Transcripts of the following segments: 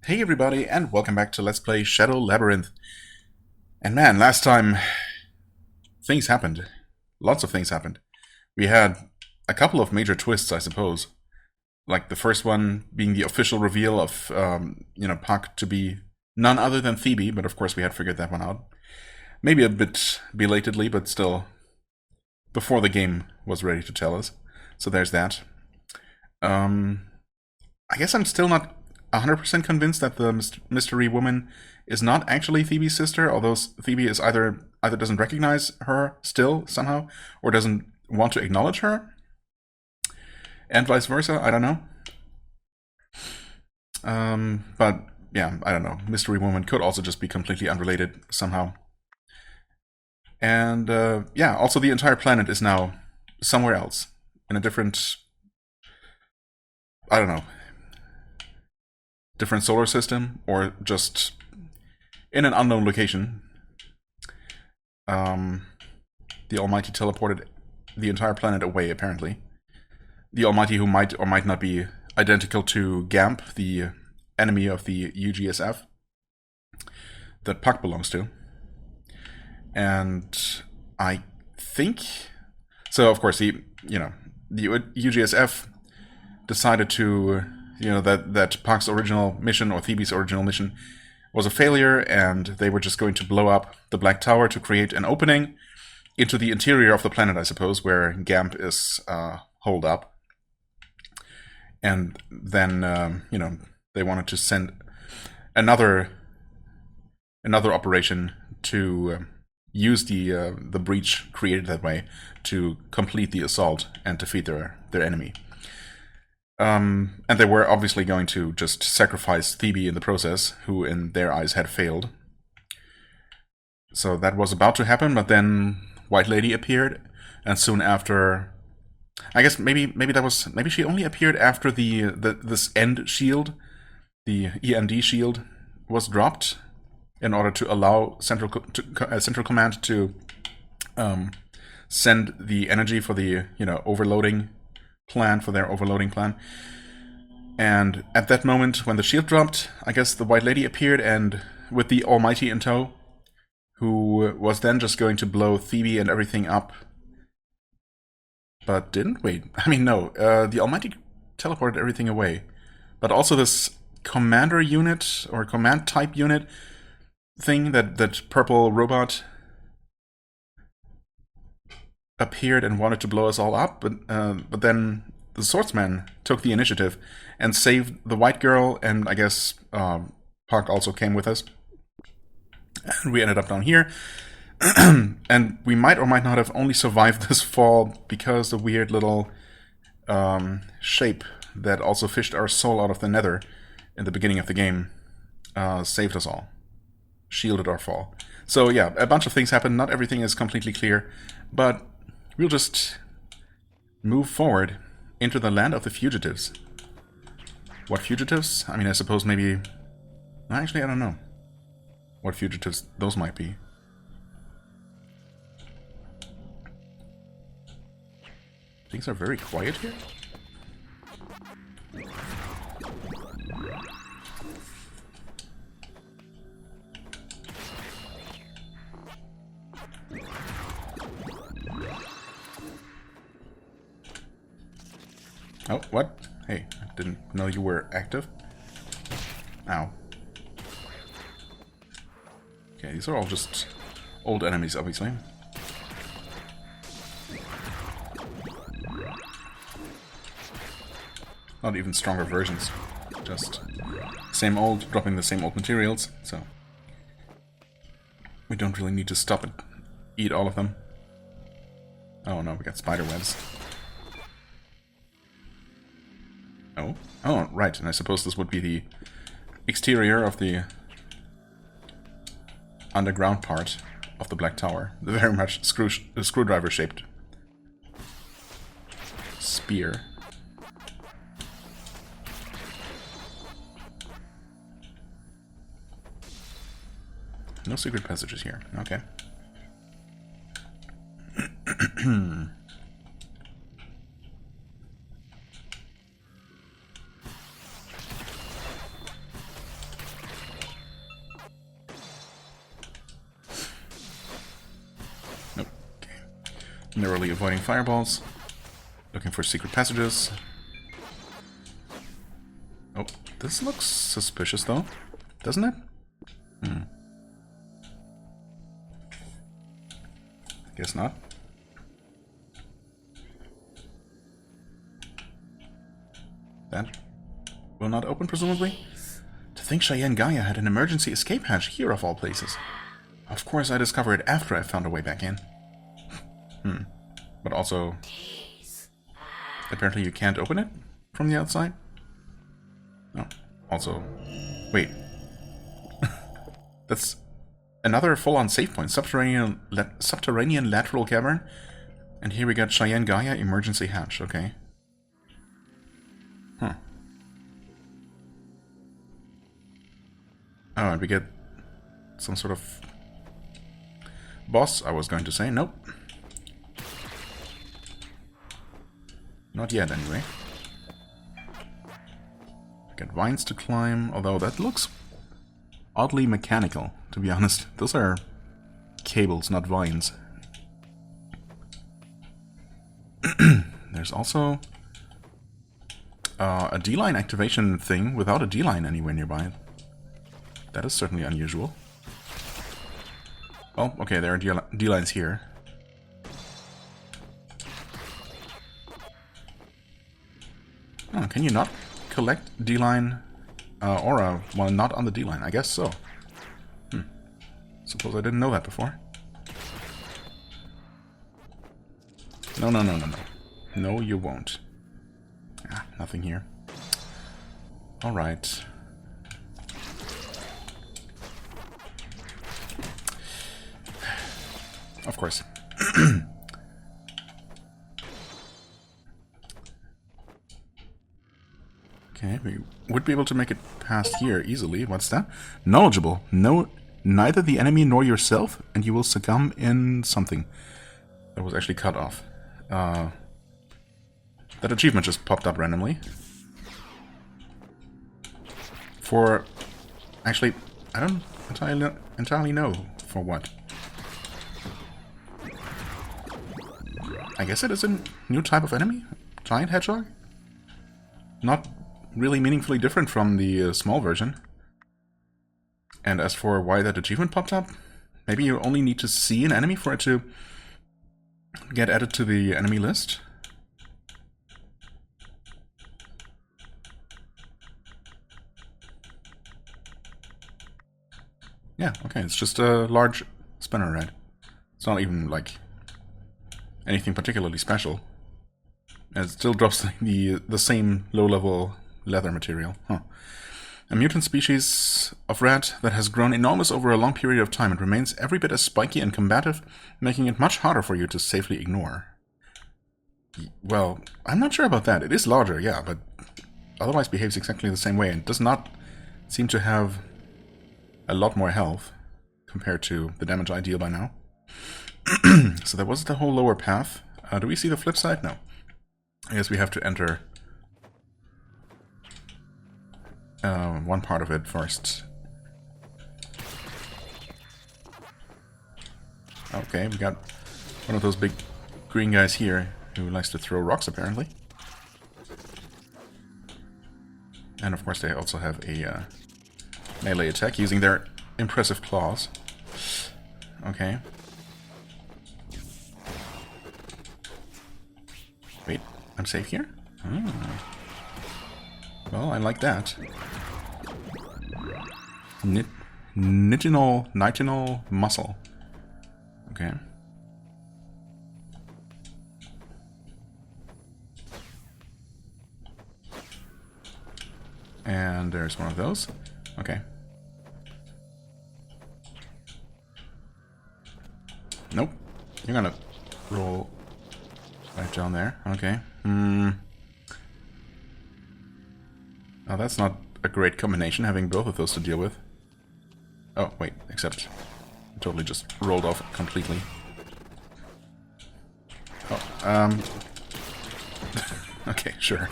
Hey everybody, and welcome back to Let's Play Shadow Labyrinth. And man, last time things happened. Lots of things happened. We had a couple of major twists, I suppose. Like the first one being the official reveal of, PAC to be none other than Phoebe, but of course we had figured that one out. Maybe a bit belatedly, but still before the game was ready to tell us. So there's that. I guess I'm still not 100% convinced that the mystery woman is not actually Phoebe's sister, although Phoebe is either doesn't recognize her still somehow, or doesn't want to acknowledge her, and vice versa. I don't know. But yeah, I don't know. Mystery woman could also just be completely unrelated somehow. And yeah, also the entire planet is now somewhere else in a different, I don't know, different solar system, or just in an unknown location. The Almighty teleported the entire planet away, apparently. The Almighty, who might or might not be identical to Gamp, the enemy of the UGSF that PAC belongs to. And I think so. Of course, the UGSF decided to, that PAC's original mission, or Phoebe's original mission, was a failure, and they were just going to blow up the Black Tower to create an opening into the interior of the planet, I suppose, where Gamp is holed up. And then, they wanted to send another operation to use the breach created that way to complete the assault and defeat their enemy. And they were obviously going to just sacrifice Phoebe in the process, who in their eyes had failed. So that was about to happen, but then White Lady appeared, and soon after, I guess maybe she only appeared after this end shield, the END shield, was dropped, in order to allow Central Command to send the energy for the overloading plan, for their overloading plan. And at that moment, when the shield dropped, I guess the White Lady appeared, and with the Almighty in tow, who was then just going to blow Phoebe and everything up. But didn't? Wait, I mean, no. The Almighty teleported everything away. But also this commander unit, or command type unit thing, that purple robot appeared and wanted to blow us all up, but then the Swordsman took the initiative and saved the white girl, and I guess PAC also came with us. And we ended up down here. And we might or might not have only survived this fall because the weird little shape that also fished our soul out of the nether in the beginning of the game saved us all. Shielded our fall. So yeah, a bunch of things happened. Not everything is completely clear, but we'll just move forward into the land of the fugitives. What fugitives? I mean, I suppose maybe... Actually, I don't know what fugitives those might be. Things are very quiet here. Oh, what? Hey, I didn't know you were active. Ow. Okay, these are all just old enemies, obviously. Not even stronger versions. Just same old, dropping the same old materials, so we don't really need to stop and eat all of them. Oh no, we got spider webs. Oh, right, and I suppose this would be the exterior of the underground part of the Black Tower. The very much screwdriver-shaped spear. No secret passages here. Okay. Narrowly avoiding fireballs. Looking for secret passages. Oh, this looks suspicious though, doesn't it? Guess not. That will not open, presumably? To think Cheyenne Gaia had an emergency escape hatch here of all places. Of course I discovered it after I found a way back in. But also, apparently you can't open it from the outside? No. Also, wait. That's another full-on save point. Subterranean lateral cavern. And here we got Cheyenne Gaia emergency hatch. Okay. Huh. Oh, and we get some sort of boss, I was going to say. Nope. Not yet, anyway. We got vines to climb, although that looks oddly mechanical, to be honest. Those are cables, not vines. There's also a D-line activation thing without a D-line anywhere nearby. That is certainly unusual. Oh, okay, there are D-lines here. Oh, can you not collect D-line aura while not on the D-line? I guess so. Suppose I didn't know that before. No, no, no, no, no. No, you won't. Ah, nothing here. Alright. Of course. Okay, we would be able to make it past here easily. What's that? Knowledgeable. No, neither the enemy nor yourself, and you will succumb in something. That was actually cut off. That achievement just popped up randomly. For... Actually, I don't entirely know for what. I guess it is a new type of enemy? Giant hedgehog? Not really meaningfully different from the small version. And as for why that achievement popped up, maybe you only need to see an enemy for it to get added to the enemy list? Yeah, okay, it's just a large spinner red. It's not even, like, anything particularly special. And it still drops the same low-level leather material. Huh. A mutant species of rat that has grown enormous over a long period of time and remains every bit as spiky and combative, making it much harder for you to safely ignore. Well, I'm not sure about that. It is larger, yeah, but otherwise behaves exactly the same way and does not seem to have a lot more health compared to the damage I deal by now. So that was the whole lower path. Do we see the flip side? No. I guess we have to enter one part of it first. Okay, we got one of those big green guys here who likes to throw rocks, apparently. And of course they also have a melee attack using their impressive claws. Okay. Wait, I'm safe here? Oh. Well, I like that. Nitinol muscle. Okay. And there's one of those. Okay. Nope. You're gonna roll right down there. Okay. Oh, that's not a great combination, having both of those to deal with. Oh, wait, except I totally just rolled off completely. Oh, okay, sure.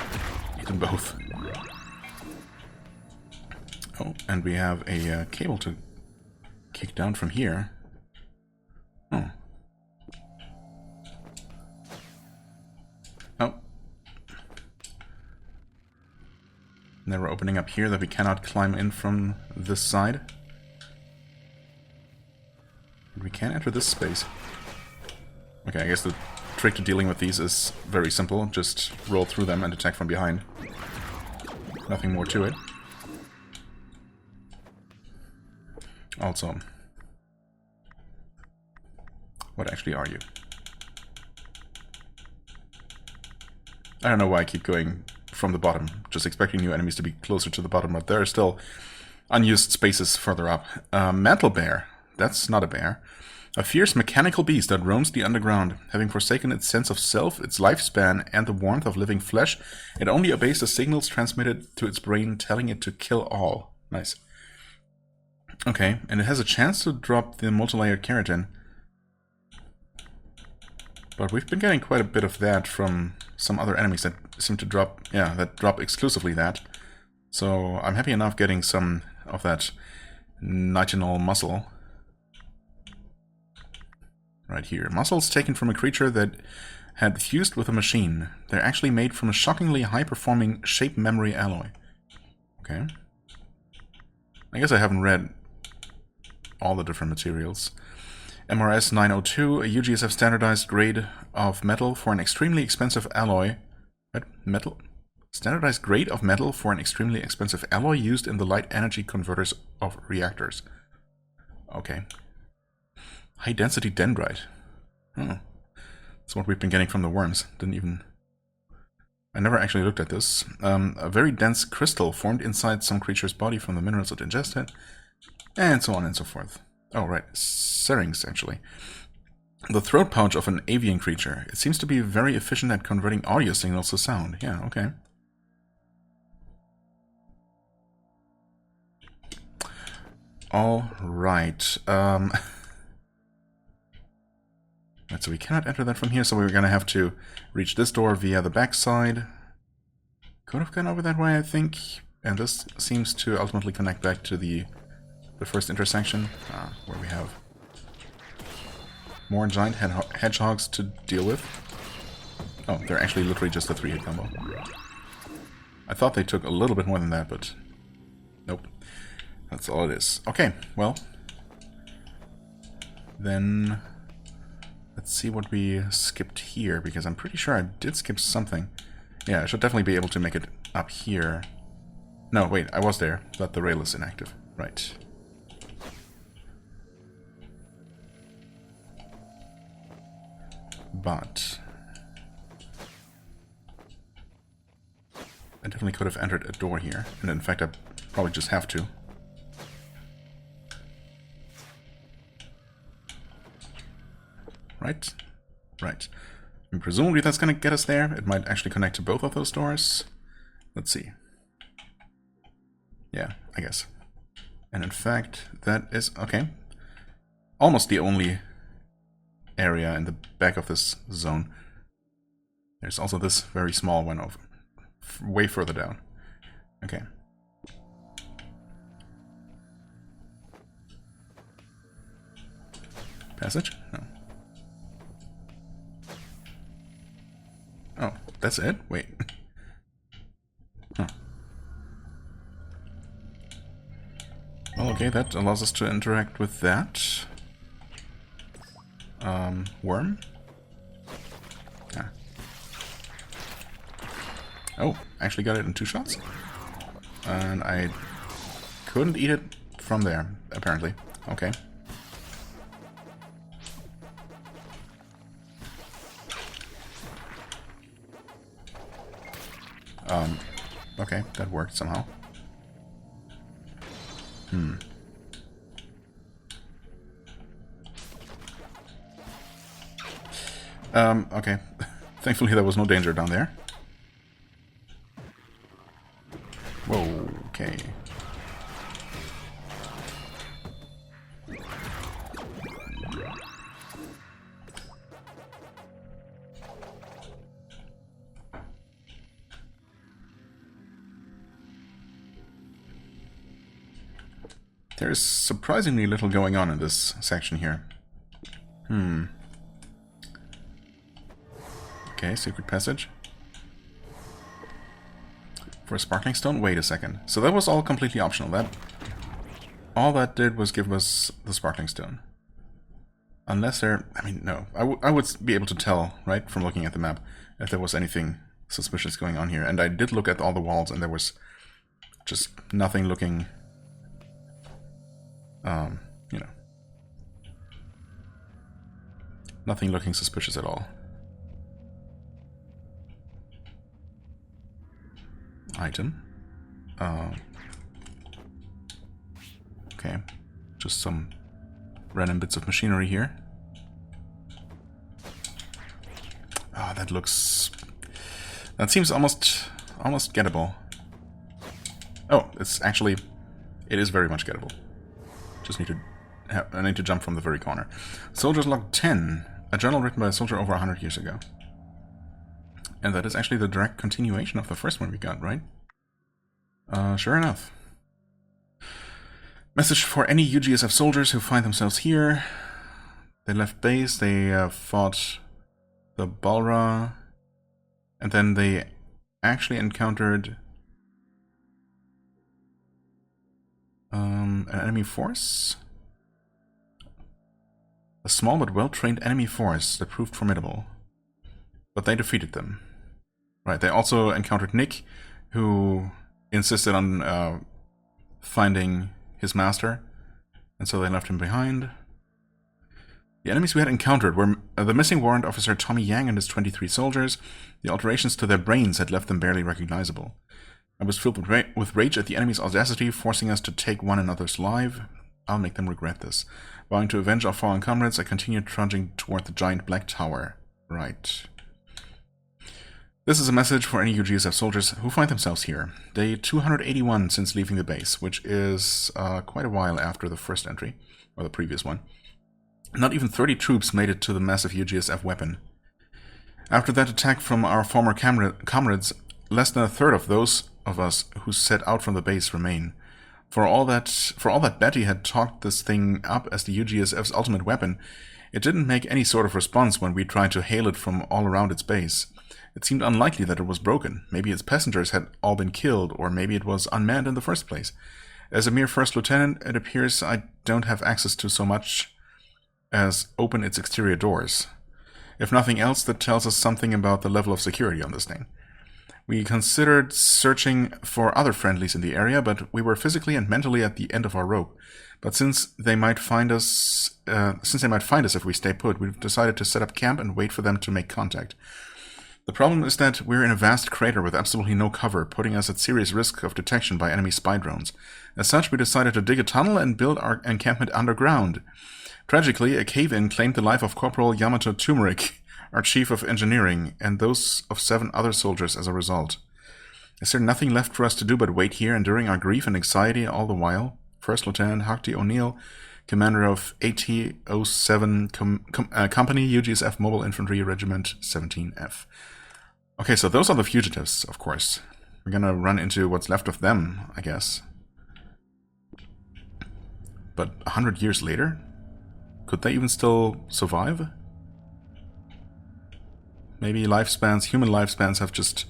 Eat them both. Oh, and we have a cable to kick down from here. Oh. opening up here that we cannot climb in from this side. We can enter this space. Okay, I guess the trick to dealing with these is very simple. Just roll through them and attack from behind. Nothing more to it. Also, what actually are you? I don't know why I keep going from the bottom, just expecting new enemies to be closer to the bottom, but there are still unused spaces further up. Mantle Bear. That's not a bear. A fierce mechanical beast that roams the underground. Having forsaken its sense of self, its lifespan, and the warmth of living flesh, it only obeys the signals transmitted to its brain, telling it to kill all. Nice. Okay, and it has a chance to drop the multi-layered keratin. But we've been getting quite a bit of that from some other enemies that seem to drop, yeah, that drop exclusively that. So I'm happy enough getting some of that nitinol muscle. Right here. Muscles taken from a creature that had fused with a machine. They're actually made from a shockingly high-performing shape memory alloy. Okay. I guess I haven't read all the different materials. MRS 902, a UGSF standardized grade of metal for an extremely expensive alloy. What? Metal? Standardized grade of metal for an extremely expensive alloy used in the light energy converters of reactors. Okay. High density dendrite. Oh. That's what we've been getting from the worms. I never actually looked at this. A very dense crystal formed inside some creature's body from the minerals it ingested. And so on and so forth. Oh, right. Syrinx, actually. The throat pouch of an avian creature. It seems to be very efficient at converting audio signals to sound. Yeah, okay. All right. Right, so we cannot enter that from here, so we're going to have to reach this door via the backside. Could have gone over that way, I think. And this seems to ultimately connect back to the first intersection, where we have more giant hedgehogs to deal with. Oh, they're actually literally just a 3-hit combo. I thought they took a little bit more than that, but nope. That's all it is. Okay, well, then let's see what we skipped here, because I'm pretty sure I did skip something. Yeah, I should definitely be able to make it up here. No, wait, I was there, but the rail is inactive. Right. But I definitely could have entered a door here, and in fact I probably just have to. Right? Right. And presumably that's going to get us there. It might actually connect to both of those doors. Let's see. Yeah, I guess. And in fact, that is... okay. Almost the only area in the back of this zone. There's also this very small one over, way further down. Okay. Passage? No. Oh, that's it? Wait. Huh. Well, okay, that allows us to interact with that. Worm? Ah. Oh, actually got it in 2 shots. And I couldn't eat it from there, apparently. Okay. Okay, that worked somehow. Okay. Thankfully there was no danger down there. Whoa, okay. There's surprisingly little going on in this section here. Okay, secret passage. For a sparkling stone? Wait a second. So that was all completely optional. All that did was give us the sparkling stone. Unless there... I mean, no. I would be able to tell, right, from looking at the map, if there was anything suspicious going on here. And I did look at all the walls, and there was just nothing looking... you know... Nothing looking suspicious at all. Item. Okay. Just some random bits of machinery here. Ah, that looks... That seems almost gettable. Oh, it's actually... It is very much gettable. Just need to... I need to jump from the very corner. Soldiers Log 10. A journal written by a soldier over 100 years ago. And that is actually the direct continuation of the first one we got, right? Sure enough. Message for any UGSF soldiers who find themselves here. They left base, they fought the Balra, and then they actually encountered an enemy force? A small but well-trained enemy force that proved formidable. But they defeated them. Right, they also encountered Nick, who insisted on finding his master, and so they left him behind. The enemies we had encountered were the missing warrant officer Tommy Yang and his 23 soldiers. The alterations to their brains had left them barely recognizable. I was filled with rage at the enemy's audacity, forcing us to take one another's life. I'll make them regret this. Vowing to avenge our fallen comrades, I continued trudging toward the giant black tower. Right. This is a message for any UGSF soldiers who find themselves here. Day 281 since leaving the base, which is quite a while after the first entry, or the previous one. Not even 30 troops made it to the massive UGSF weapon. After that attack from our former comrades, less than a third of those of us who set out from the base remain. For all that Betty had talked this thing up as the UGSF's ultimate weapon, it didn't make any sort of response when we tried to hail it from all around its base. It seemed unlikely that it was broken. Maybe its passengers had all been killed, or maybe it was unmanned in the first place. As a mere first lieutenant, it appears I don't have access to so much as open its exterior doors. If nothing else, that tells us something about the level of security on this thing. We considered searching for other friendlies in the area, but we were physically and mentally at the end of our rope. But since they might find us if we stay put, we've decided to set up camp and wait for them to make contact. The problem is that we're in a vast crater with absolutely no cover, putting us at serious risk of detection by enemy spy drones. As such, we decided to dig a tunnel and build our encampment underground. Tragically, a cave-in claimed the life of Corporal Yamato Turmeric, our chief of engineering, and those of 7 other soldiers as a result. Is there nothing left for us to do but wait here, enduring our grief and anxiety all the while? First Lieutenant Hakti O'Neill, commander of AT-07 Company, UGSF Mobile Infantry Regiment 17F. Okay, so those are the fugitives, of course. We're gonna run into what's left of them, I guess. But 100 years later? Could they even still survive? Maybe human lifespans have just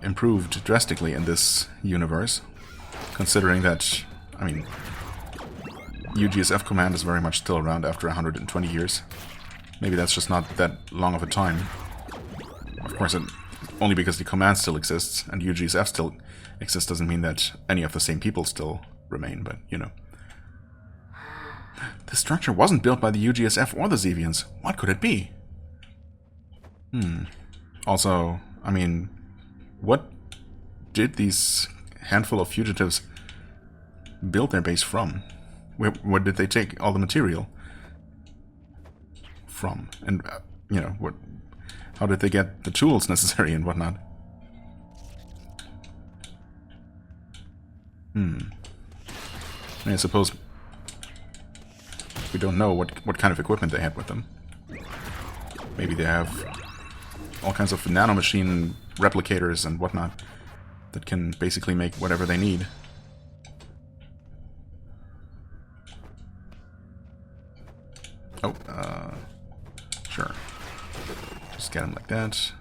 improved drastically in this universe. Considering that, I mean, UGSF Command is very much still around after 120 years. Maybe that's just not that long of a time. Of course, only because the command still exists and UGSF still exists doesn't mean that any of the same people still remain, but, you know. This structure wasn't built by the UGSF or the Zevians. What could it be? Also, I mean, what did these handful of fugitives build their base from? Where did they take all the material from? And, you know, how did they get the tools necessary and whatnot? I suppose we don't know what kind of equipment they had with them. Maybe they have all kinds of nanomachine replicators and whatnot that can basically make whatever they need. Oh, sure. Just get them like that.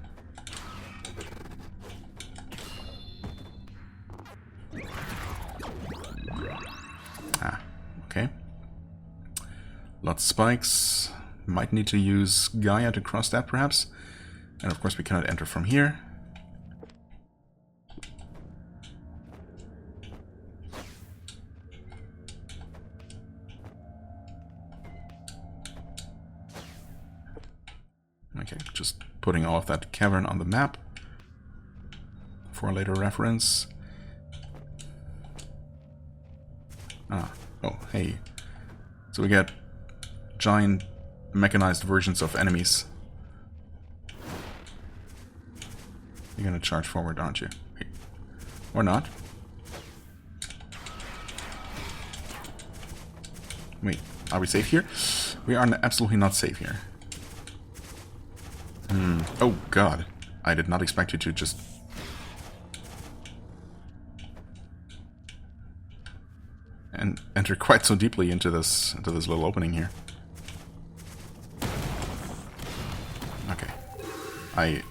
Lots of spikes. Might need to use Gaia to cross that, perhaps. And of course we cannot enter from here. Okay, just putting all of that cavern on the map for later reference. Oh, hey. So we get giant mechanized versions of enemies. You're gonna charge forward, aren't you? Or not? Wait, are we safe here? We are absolutely not safe here. Oh god, I did not expect you to just... and enter quite so deeply into this little opening here. Okay.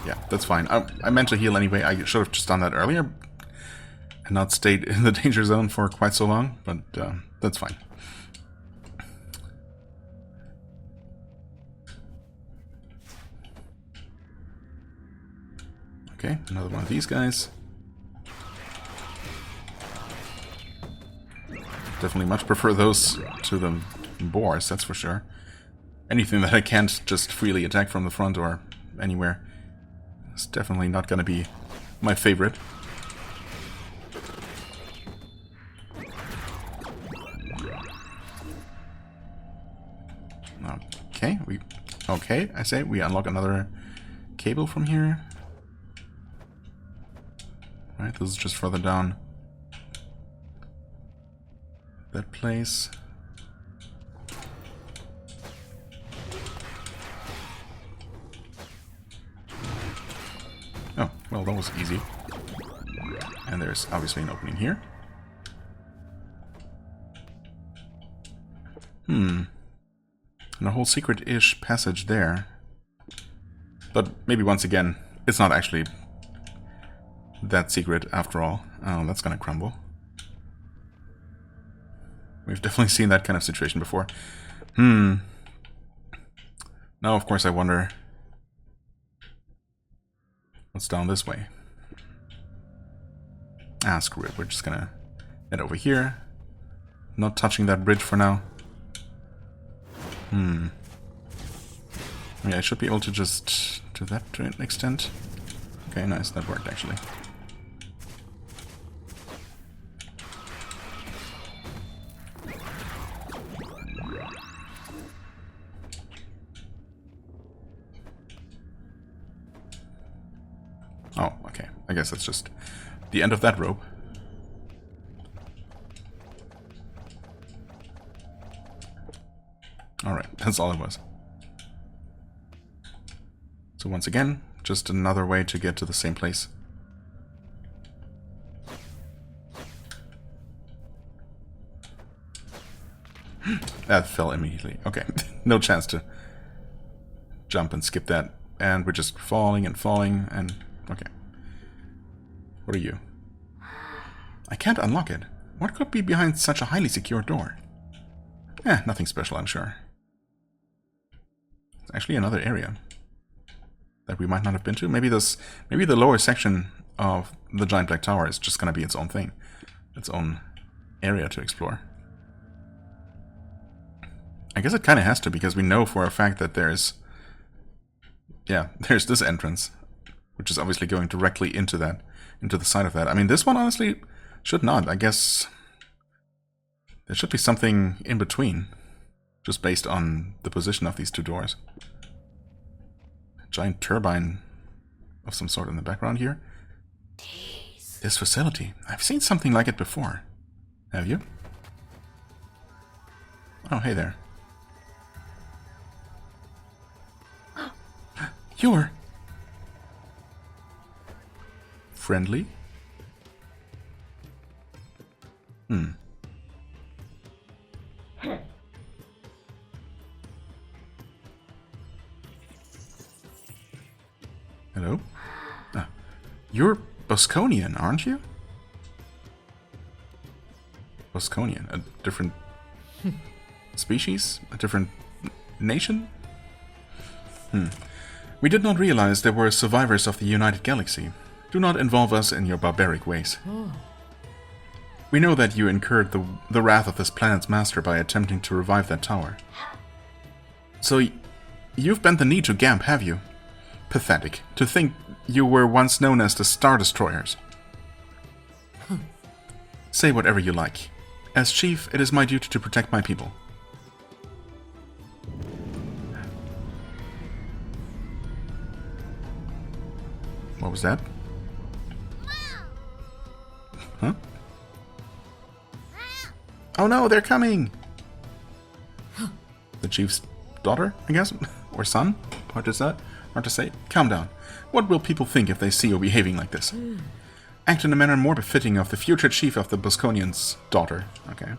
Yeah, that's fine. I meant to heal anyway. I should have just done that earlier and not stayed in the danger zone for quite so long, but that's fine. Okay, another one of these guys. Definitely much prefer those to the boars, that's for sure. Anything that I can't just freely attack from the front or anywhere is definitely not going to be my favorite. Okay, I say we unlock another cable from here. Right, this is just further down that place. Oh, well, that was easy. And there's obviously an opening here. And a whole secret-ish passage there. But maybe once again, it's not actually that secret after all. Oh, that's gonna crumble. We've definitely seen that kind of situation before. Now, of course, I wonder what's down this way. Ah, screw it. We're just gonna head over here. Not touching that bridge for now. Yeah, I should be able to just do that to an extent. Okay, nice. That worked, actually. Oh, okay. I guess that's just the end of that rope. Alright, that's all it was. So once again, just another way to get to the same place. That fell immediately. Okay, no chance to jump and skip that. And we're just falling and falling and... okay. What are you? I can't unlock it. What could be behind such a highly secure door? Nothing special, I'm sure. It's actually another area that we might not have been to. Maybe the lower section of the giant black tower is just gonna be its own thing. Its own area to explore. I guess it kinda has to, because we know for a fact that there's this entrance, which is obviously going directly into the side of that. I mean, this one honestly should not. I guess there should be something in between, just based on the position of these two doors. A giant turbine of some sort in the background here. This facility. I've seen something like it before. Have you? Oh, hey there. You're... friendly? Hello? You're Bosconian, aren't you? Bosconian, a different species? A different nation? We did not realize there were survivors of the United Galaxy. Do not involve us in your barbaric ways. We know that you incurred the wrath of this planet's master by attempting to revive that tower. So, you've bent the knee to Gamp, have you? Pathetic. To think you were once known as the Star Destroyers. Say whatever you like. As chief, it is my duty to protect my people. What was that? Huh? Oh no, they're coming! The chief's daughter, I guess? Or son? Hard to say. Calm down. What will people think if they see you behaving like this? Act in a manner more befitting of the future chief of the Bosconian's daughter. Okay.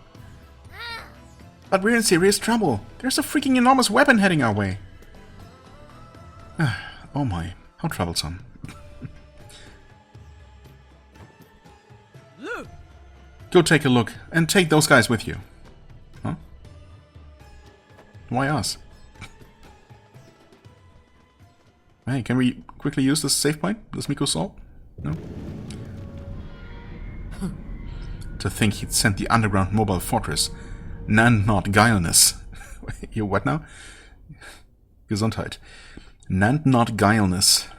But we're in serious trouble. There's a freaking enormous weapon heading our way. Oh my, how troublesome. Go take a look, and take those guys with you. Huh? Why us? Hey, can we quickly use this save point? This Miko Salt? No? To think he'd sent the underground mobile fortress. Not guileless. You what now? Gesundheit. Not guileless.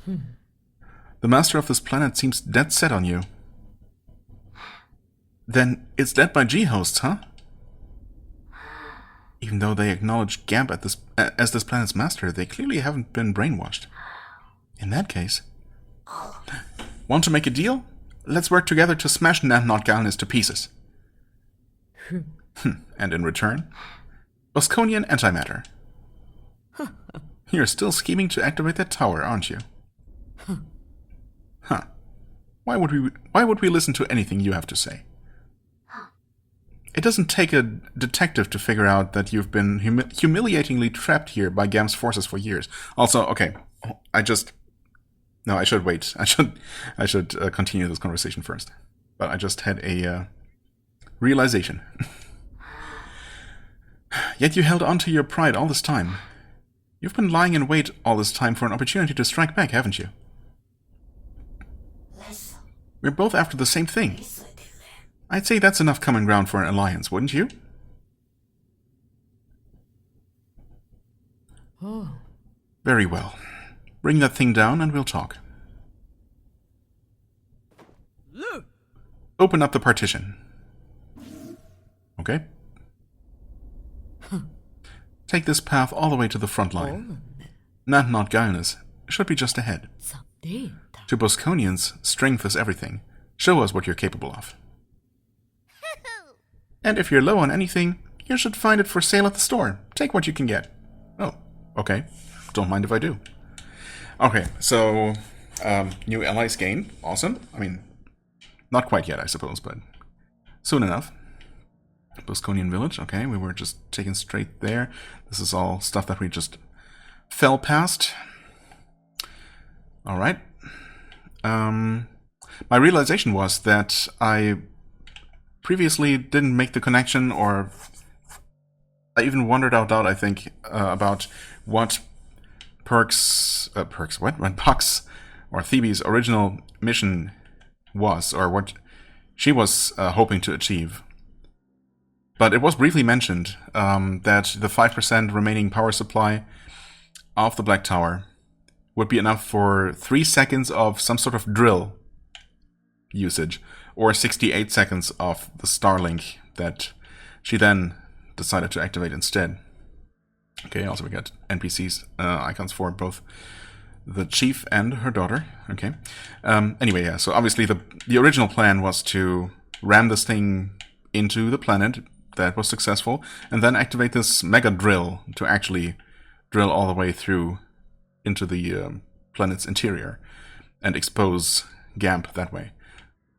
The master of this planet seems dead set on you. Then it's led by G-hosts, huh? Even though they acknowledge Gamp as this planet's master, they clearly haven't been brainwashed. In that case... Want to make a deal? Let's work together to smash Not Guileless to pieces. And in return? Bosconian antimatter. You're still scheming to activate that tower, aren't you? Huh. Why would we listen to anything you have to say? It doesn't take a detective to figure out that you've been humiliatingly trapped here by Gamp's forces for years. Also, okay, no, I should wait. I should continue this conversation first. But I just had a realization. Yet you held on to your pride all this time. You've been lying in wait all this time for an opportunity to strike back, haven't you? We're both after the same thing. I'd say that's enough common ground for an alliance, wouldn't you? Very well. Bring that thing down and we'll talk. Open up the partition. Okay. Take this path all the way to the front line. Not Guileless should be just ahead. To Bosconians, strength is everything. Show us what you're capable of. And if you're low on anything, you should find it for sale at the store. Take what you can get. Oh, okay. Don't mind if I do. Okay, so new allies gained. Awesome. I mean, not quite yet, I suppose, but soon enough. Bosconian village. Okay, we were just taken straight there. This is all stuff that we just fell past. All right. My realization was that I previously didn't make the connection, or I even wondered out loud, I think, about what Puck's or Phoebe's original mission was, or what she was hoping to achieve. But it was briefly mentioned that the 5% remaining power supply of the Black Tower would be enough for 3 seconds of some sort of drill usage, or 68 seconds of the Starlink that she then decided to activate instead. Okay, also we got NPCs icons for both the chief and her daughter. Okay. Anyway, yeah, so obviously the original plan was to ram this thing into the planet. That was successful, and then activate this mega drill to actually drill all the way through into the planet's interior and expose Gamp that way.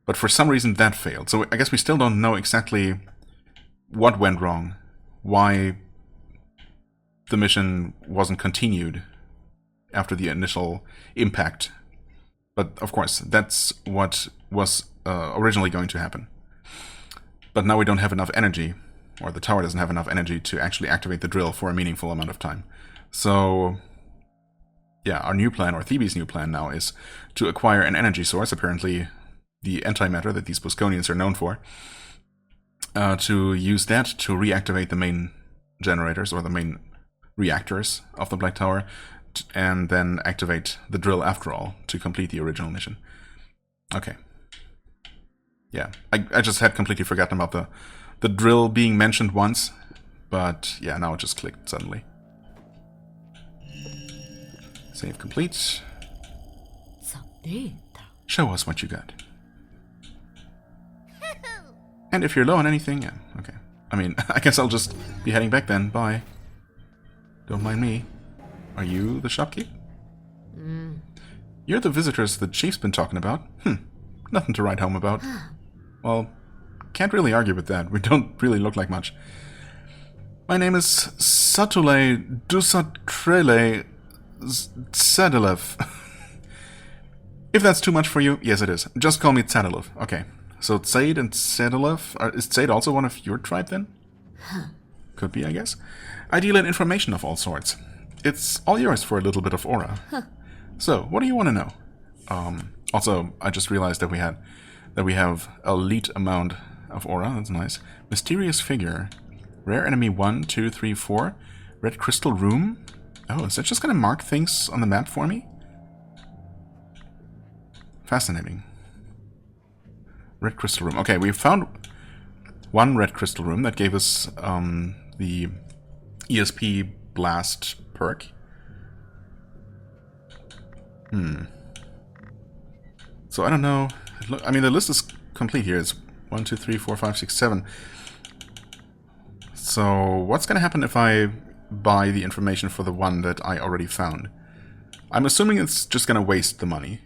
But for some reason that failed. So I guess we still don't know exactly what went wrong, why the mission wasn't continued after the initial impact. But of course, that's what was originally going to happen. But now we don't have enough energy or the tower doesn't have enough energy to actually activate the drill for a meaningful amount of time. So, yeah, our new plan, or Thebes' new plan now, is to acquire an energy source, apparently the antimatter that these Bosconians are known for, to use that to reactivate the main generators, or the main reactors of the Black Tower, and then activate the drill after all, to complete the original mission. Okay. Yeah, I just had completely forgotten about the drill being mentioned once, but yeah, now it just clicked suddenly. Save complete. Show us what you got. And if you're low on anything, yeah, okay. I mean, I guess I'll just be heading back then. Bye. Don't mind me. Are you the shopkeep? You're the visitors the chief's been talking about. Nothing to write home about. Well, can't really argue with that. We don't really look like much. My name is Satule Dusatrele Tsadilev. If that's too much for you, yes it is. Just call me Tsadilev. Okay. So Tsaid and Tsadilev, is Tsaid also one of your tribe then? Could be, I guess. I deal in information of all sorts. It's all yours for a little bit of aura. So, what do you want to know? Also, I just realized that we have a elite amount of aura. That's nice. Mysterious figure. Rare enemy 1, 2, 3, 4. Red crystal room. Oh, is that just going to mark things on the map for me? Fascinating. Red crystal room. Okay, we found one red crystal room that gave us the ESP blast perk. So I don't know. I mean, the list is complete here. It's 1, 2, 3, 4, 5, 6, 7. So what's going to happen if I buy the information for the one that I already found? I'm assuming it's just going to waste the money.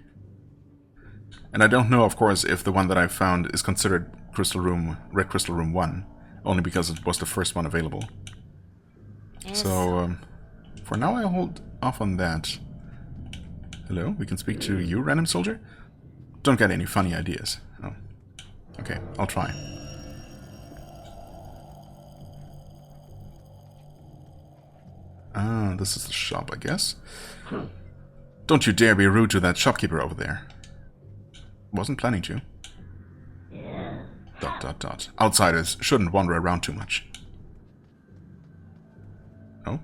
And I don't know, of course, if the one that I found is considered Crystal Room, Red Crystal Room 1, only because it was the first one available. Yes. So, for now I'll hold off on that. Hello, we can speak to you, random soldier? Don't get any funny ideas. Oh. Okay, I'll try. Ah, this is the shop, I guess. Don't you dare be rude to that shopkeeper over there. Wasn't planning to. Dot dot dot. Outsiders shouldn't wander around too much. Oh.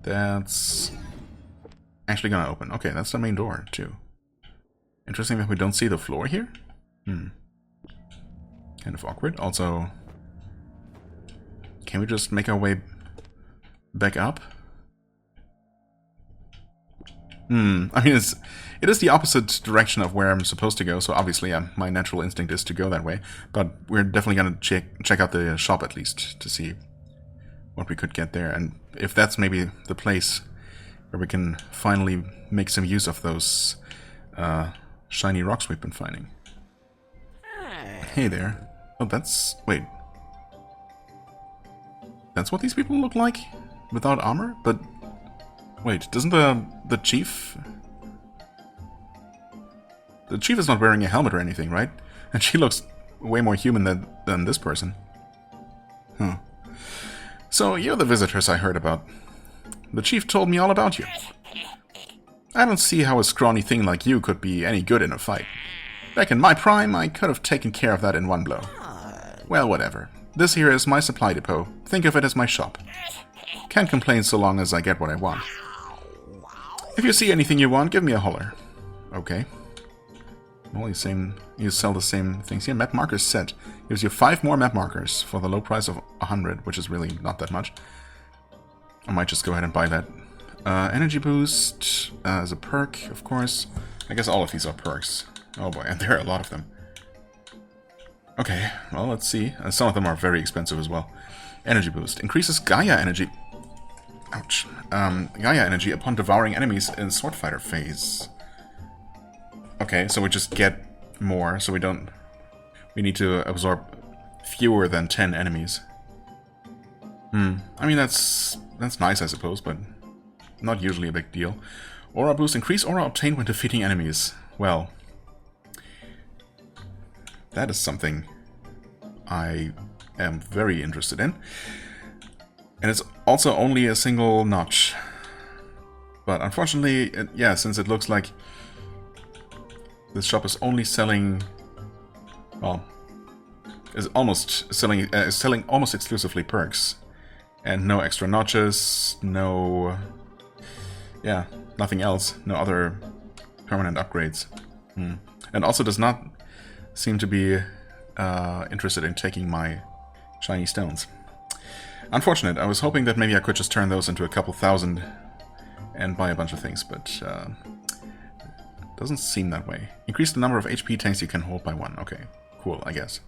That's actually gonna open. Okay, that's the main door, too. Interesting that we don't see the floor here. Kind of awkward. Also, can we just make our way back up? I mean, it is the opposite direction of where I'm supposed to go, so obviously my natural instinct is to go that way. But we're definitely going to check out the shop at least to see what we could get there. And if that's maybe the place where we can finally make some use of those shiny rocks we've been finding. Hey there. Oh, that's... wait. That's what these people look like? Without armor? But... wait, doesn't the chief... the chief is not wearing a helmet or anything, right? And she looks way more human than this person. Huh. So, you're the visitors I heard about. The chief told me all about you. I don't see how a scrawny thing like you could be any good in a fight. Back in my prime, I could have taken care of that in one blow. Well, whatever. This here is my supply depot. Think of it as my shop. Can't complain so long as I get what I want. If you see anything you want, give me a holler. Okay. Well, you sell the same things here. Map markers set. Gives you 5 more map markers for the low price of 100, which is really not that much. I might just go ahead and buy that. Energy boost as a perk, of course. I guess all of these are perks. Oh boy, and there are a lot of them. Okay, well, let's see. Some of them are very expensive as well. Energy boost. Increases Gaia energy. Ouch. Gaia energy upon devouring enemies in sword fighter phase. Okay, so we just get more, so we need to absorb fewer than 10 enemies. I mean, that's nice, I suppose, but not usually a big deal. Aura boost. Increase aura obtained when defeating enemies. Well, that is something I am very interested in. And it's also only a single notch. But unfortunately, yeah, since it looks like this shop is only selling, well, is selling almost exclusively perks, and no extra notches, no, yeah, nothing else, no other permanent upgrades, and also does not seem to be interested in taking my shiny stones. Unfortunate. I was hoping that maybe I could just turn those into a couple thousand and buy a bunch of things, but doesn't seem that way. Increase the number of HP tanks you can hold by 1. Okay, cool, I guess.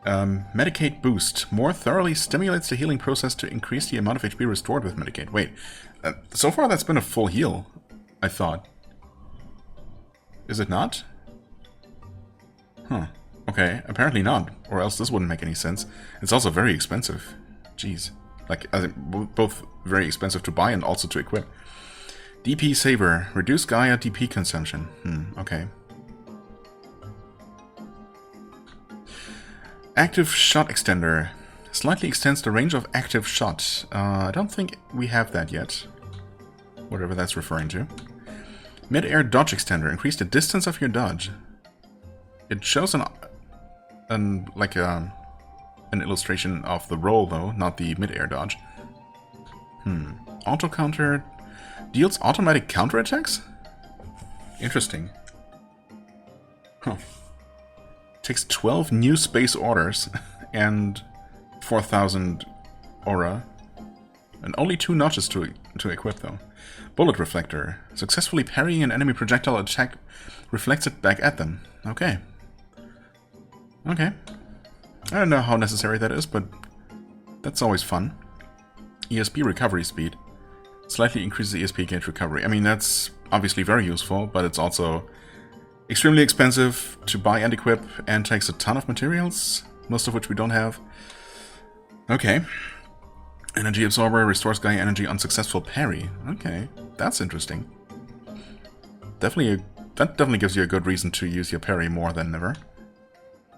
Medicate boost. More thoroughly stimulates the healing process to increase the amount of HP restored with Medicate. Wait, so far that's been a full heal, I thought. Is it not? Huh. Okay, apparently not, or else this wouldn't make any sense. It's also very expensive. Jeez. Like, I think both very expensive to buy and also to equip. DP Saver. Reduce Gaia DP consumption. Okay. Active Shot Extender. Slightly extends the range of active shot. I don't think we have that yet. Whatever that's referring to. Mid-air Dodge Extender. Increase the distance of your dodge. It shows an illustration of the roll, though, not the mid-air dodge. Auto counter deals automatic counterattacks? Interesting. Huh. Takes 12 new space orders and 4,000 aura. And only 2 notches to equip, though. Bullet Reflector. Successfully parrying an enemy projectile attack reflects it back at them. Okay. Okay. I don't know how necessary that is, but that's always fun. ESP recovery speed. Slightly increases the ESP gauge recovery. I mean, that's obviously very useful, but it's also extremely expensive to buy and equip, and takes a ton of materials, most of which we don't have. Okay. Energy Absorber restores Gaia energy on successful parry. Okay, that's interesting. That definitely gives you a good reason to use your parry more than ever.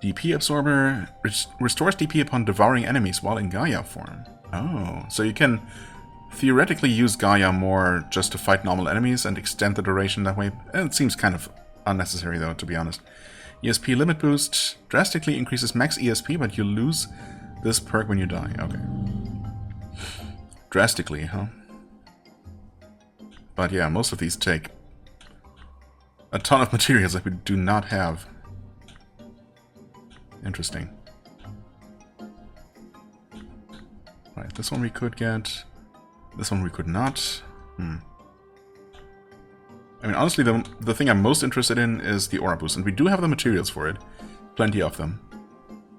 DP Absorber restores DP upon devouring enemies while in Gaia form. Oh, so you can theoretically use Gaia more just to fight normal enemies and extend the duration that way. It seems kind of unnecessary, though, to be honest. ESP Limit Boost drastically increases max ESP, but you lose this perk when you die. Okay. Drastically, huh? But yeah, most of these take a ton of materials that we do not have. Interesting. Right, this one we could get. This one we could not. I mean, honestly, the thing I'm most interested in is the aura boost, and we do have the materials for it. Plenty of them.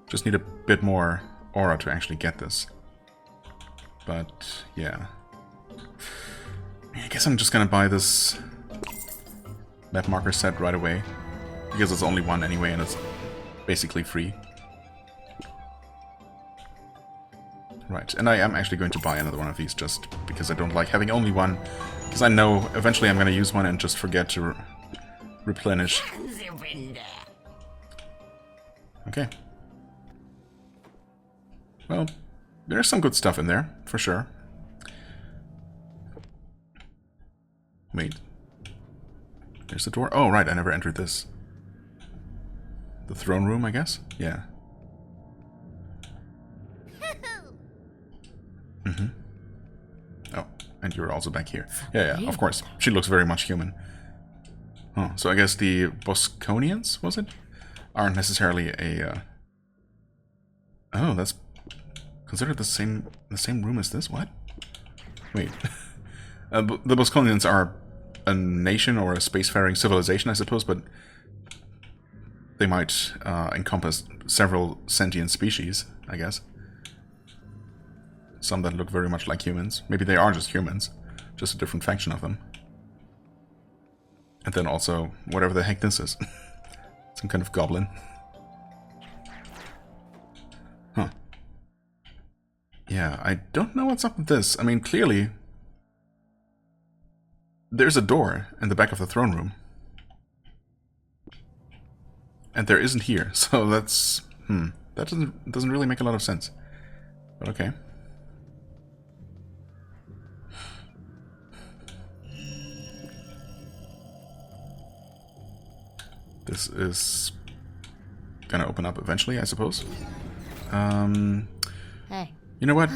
Just need a bit more aura to actually get this. But, yeah. I guess I'm just gonna buy this map marker set right away. Because it's only one anyway, and it's basically free. Right, and I am actually going to buy another one of these just because I don't like having only one. Because I know eventually I'm going to use one and just forget to replenish. Okay. Well, there's some good stuff in there, for sure. Wait. There's the door. Oh, right, I never entered this. The throne room, I guess? Yeah. Oh, and you're also back here. Yeah, of course. She looks very much human. Oh, so I guess the Bosconians, was it? Aren't necessarily a... Oh, that's considered the same room as this? What? Wait. The Bosconians are a nation or a spacefaring civilization, I suppose, but they might encompass several sentient species, I guess. Some that look very much like humans. Maybe they are just humans. Just a different faction of them. And then also, whatever the heck this is. Some kind of goblin. Huh. Yeah, I don't know what's up with this. I mean, clearly, there's a door in the back of the throne room. And there isn't here, so that's... That doesn't really make a lot of sense. But okay. This is gonna open up eventually, I suppose. Hey. You know what?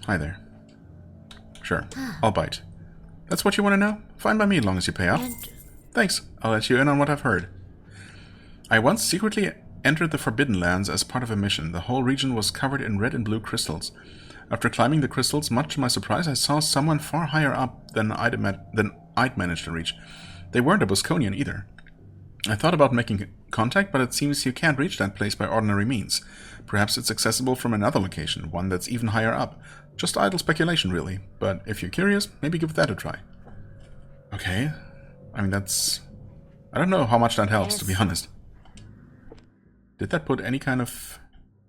Hi there. Sure, I'll bite. That's what you want to know? Fine by me, as long as you pay off. Thanks, I'll let you in on what I've heard. I once secretly entered the Forbidden Lands as part of a mission. The whole region was covered in red and blue crystals. After climbing the crystals, much to my surprise, I saw someone far higher up than I'd managed to reach. They weren't a Bosconian either. I thought about making contact, but it seems you can't reach that place by ordinary means. Perhaps it's accessible from another location, one that's even higher up. Just idle speculation, really. But if you're curious, maybe give that a try. Okay. I mean, that's... I don't know how much that helps, to be honest. Did that put any kind of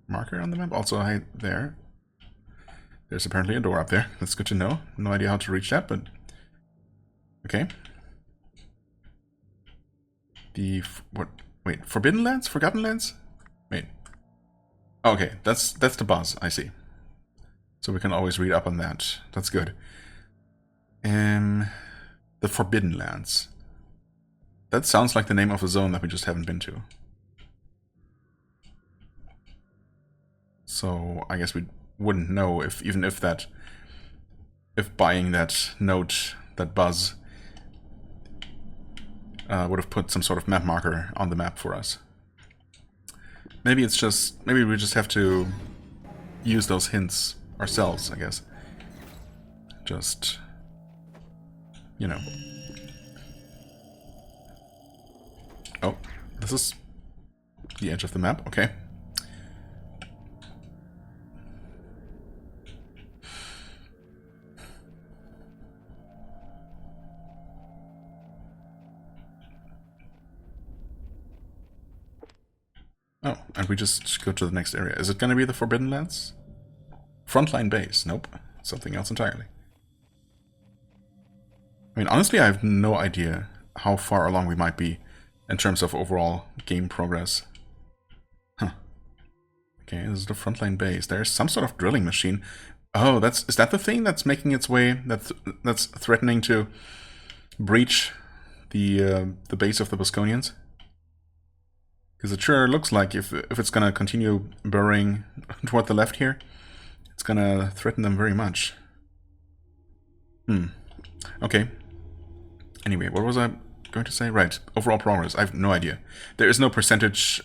marker on the map? Also, there. There's apparently a door up there. That's good to know. No idea how to reach that, but... Okay. What? Wait, Forbidden Lands? Forgotten Lands? Wait. Okay, that's the buzz, I see. So we can always read up on that. That's good. The Forbidden Lands. That sounds like the name of a zone that we just haven't been to. So I guess we wouldn't know if buying that note, that buzz, would have put some sort of map marker on the map for us. Maybe we just have to use those hints ourselves, I guess. Just, you know. Oh, this is the edge of the map, okay. Oh, and we just go to the next area. Is it going to be the Forbidden Lands? Frontline base? Nope. Something else entirely. I mean, honestly, I have no idea how far along we might be in terms of overall game progress. Huh. Okay, this is the Frontline base. There's some sort of drilling machine. Oh, is that the thing that's making its way, that's threatening to breach the base of the Bosconians? Because it sure looks like if it's going to continue burrowing toward the left here, it's going to threaten them very much. Okay. Anyway, what was I going to say? Right, overall progress. I have no idea. There is no percentage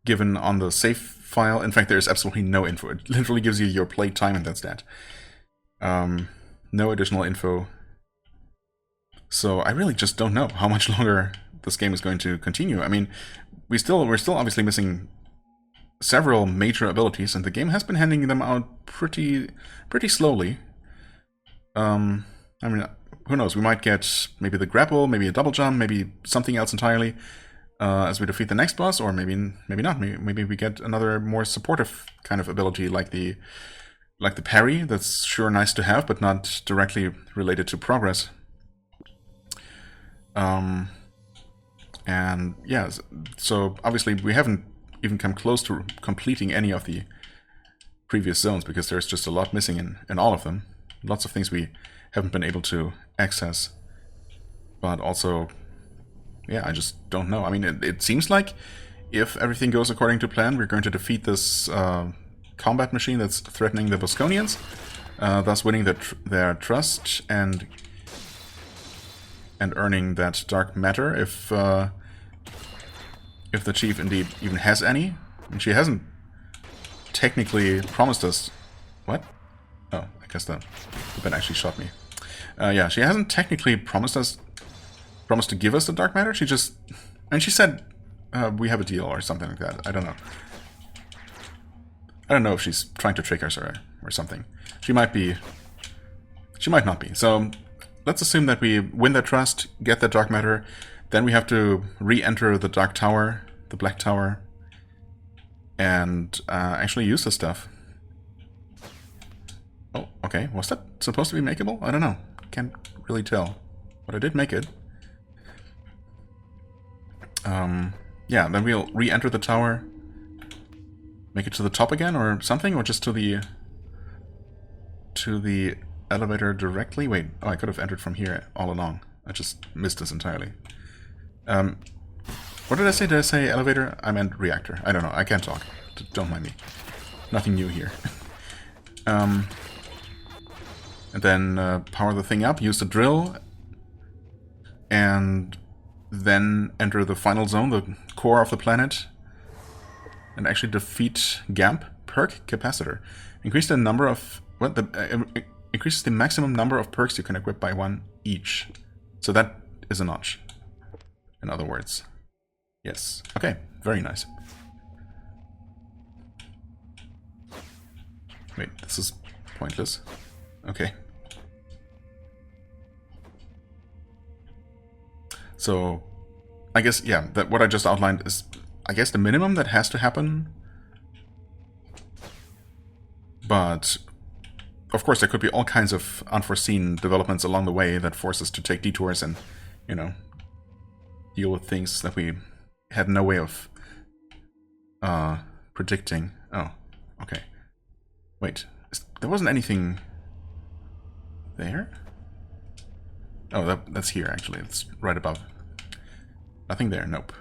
given on the save file. In fact, there is absolutely no info. It literally gives you your play time and that's that. No additional info. So I really just don't know how much longer this game is going to continue. I mean, we're still obviously missing several major abilities, and the game has been handing them out pretty slowly. I mean, who knows? We might get maybe the grapple, maybe a double jump, maybe something else entirely as we defeat the next boss, or maybe not. Maybe we get another more supportive kind of ability, like the parry. That's sure nice to have, but not directly related to progress. And yeah, so obviously we haven't even come close to completing any of the previous zones because there's just a lot missing in all of them. Lots of things we haven't been able to access. But also, yeah, I just don't know. I mean, it seems like if everything goes according to plan, we're going to defeat this combat machine that's threatening the Bosconians, thus winning their trust and earning that dark matter if the chief indeed even has any. And she hasn't technically promised us... What? Oh, I guess the Ben actually shot me. Yeah, she hasn't technically promised to give us the dark matter. She just... And she said we have a deal or something like that. I don't know. I don't know if she's trying to trick us or something. She might be... She might not be. So... Let's assume that we win their trust, get that dark matter, then we have to re-enter the Dark Tower, the Black Tower, and actually use this stuff. Oh, okay. Was that supposed to be makeable? I don't know. Can't really tell. But I did make it. Yeah, then we'll re-enter the tower, make it to the top again or something, or just to the elevator directly? Wait, oh, I could have entered from here all along. I just missed this entirely. What did I say? Did I say elevator? I meant reactor. I don't know. I can't talk. Don't mind me. Nothing new here. And then power the thing up, use the drill, and then enter the final zone, the core of the planet, and actually defeat Gamp. Perk capacitor. Increase the number of... what? Increases the maximum number of perks you can equip by 1 each. So that is a notch. In other words. Yes. Okay. Very nice. Wait, this is pointless. Okay. So, I guess, yeah, that what I just outlined is, I guess, the minimum that has to happen. But, of course, there could be all kinds of unforeseen developments along the way that force us to take detours and, you know, deal with things that we had no way of predicting. Oh, okay. Wait, there wasn't anything there? Oh, that's here, actually. It's right above. Nothing there, nope.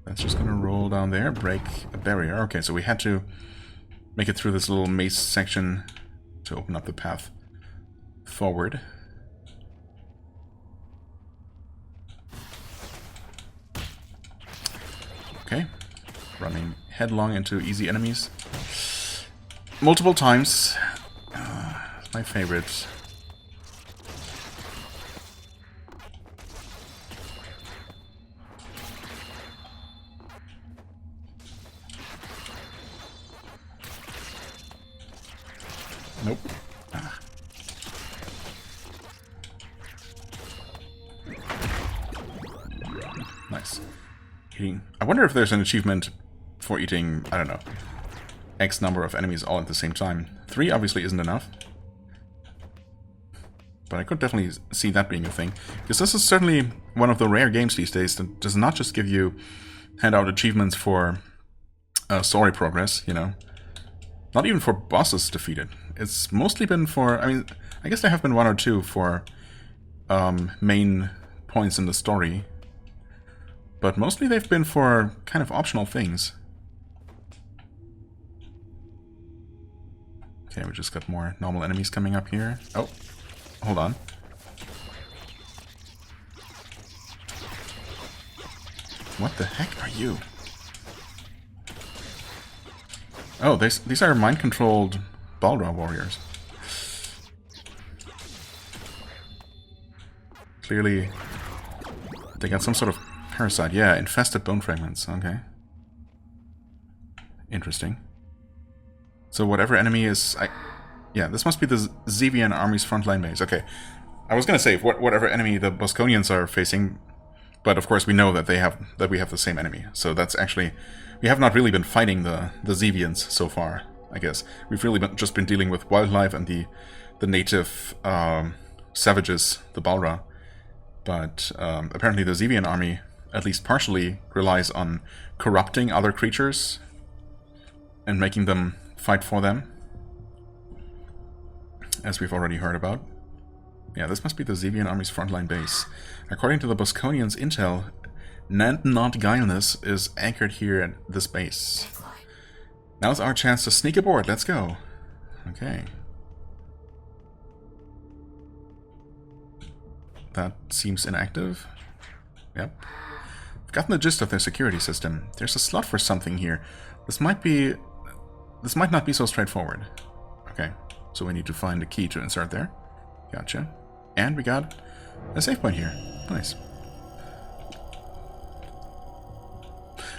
That's just gonna roll down there, break a barrier. Okay, so we had to make it through this little maze section to open up the path forward. Okay, running headlong into easy enemies. Multiple times. My favorite. Nope. Ah. Nice. Eating. I wonder if there's an achievement for eating, I don't know, X number of enemies all at the same time. 3 obviously isn't enough. But I could definitely see that being a thing. Because this is certainly one of the rare games these days that does not just give you hand-out achievements for story progress, you know. Not even for bosses defeated. It's mostly been for, I mean, I guess there have been 1 or 2 for main points in the story. But mostly they've been for kind of optional things. Okay, we just got more normal enemies coming up here. Oh, hold on. What the heck are you? Oh, these are mind-controlled Balra warriors. Clearly, they got some sort of parasite. Yeah, infested bone fragments. Okay. Interesting. So whatever enemy is... yeah, this must be the Zevian army's frontline base. Okay. I was gonna say, whatever enemy the Bosconians are facing, but of course we know that we have the same enemy. So that's actually... we have not really been fighting the Zevians so far, I guess. We've really just been dealing with wildlife and the native savages, the Balra. But apparently the Zevian army, at least partially, relies on corrupting other creatures and making them fight for them, as we've already heard about. Yeah, this must be the Zevian army's frontline base. According to the Bosconians' intel, Nant Guileless is anchored here at this base. Now's our chance to sneak aboard. Let's go. Okay. That seems inactive. Yep. I've gotten the gist of their security system. There's a slot for something here. This might not be so straightforward. Okay. So we need to find a key to insert there. Gotcha. And we got a save point here. Nice.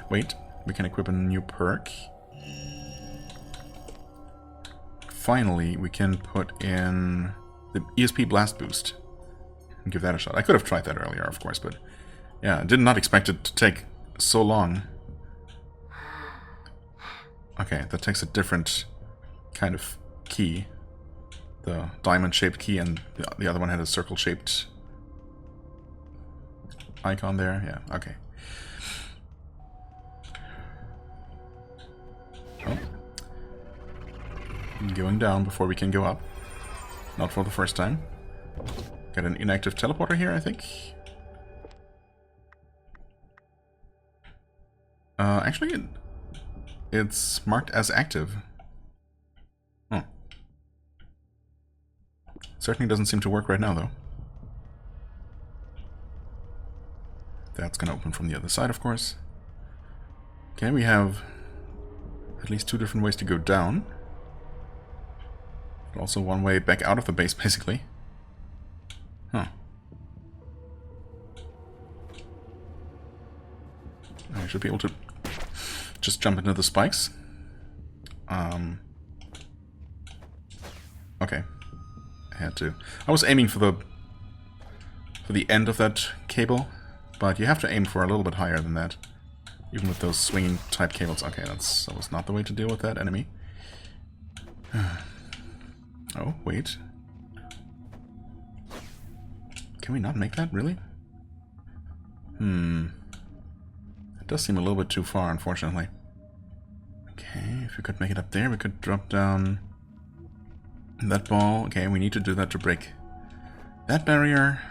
Wait, we can equip a new perk. Finally, we can put in the ESP Blast Boost and give that a shot. I could have tried that earlier, of course, but yeah, I did not expect it to take so long. Okay, that takes a different kind of key. The diamond-shaped key, and the other one had a circle-shaped icon there. Yeah, okay. Going down before we can go up. Not for the first time. Got an inactive teleporter here, I think. Actually, it's marked as active. Oh. Certainly doesn't seem to work right now, though. That's gonna open from the other side, of course. Okay, we have at least 2 different ways to go down. But also one way back out of the base, basically. Huh. I should be able to just jump into the spikes. Okay. I had to. I was aiming for the end of that cable, but you have to aim for a little bit higher than that. Even with those swinging type cables. Okay, that was not the way to deal with that enemy. Oh, wait. Can we not make that, really? It does seem a little bit too far, unfortunately. Okay, if we could make it up there, we could drop down that ball. Okay, we need to do that to break that barrier.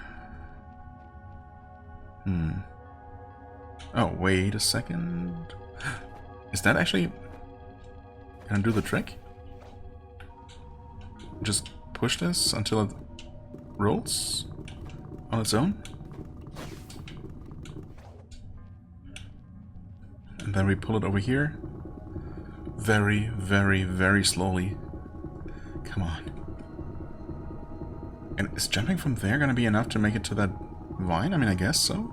Oh, wait a second. Is that actually gonna do the trick? Just push this until it rolls on its own? And then we pull it over here. Very, very, very slowly. Come on. And is jumping from there gonna be enough to make it to that vine? I mean, I guess so.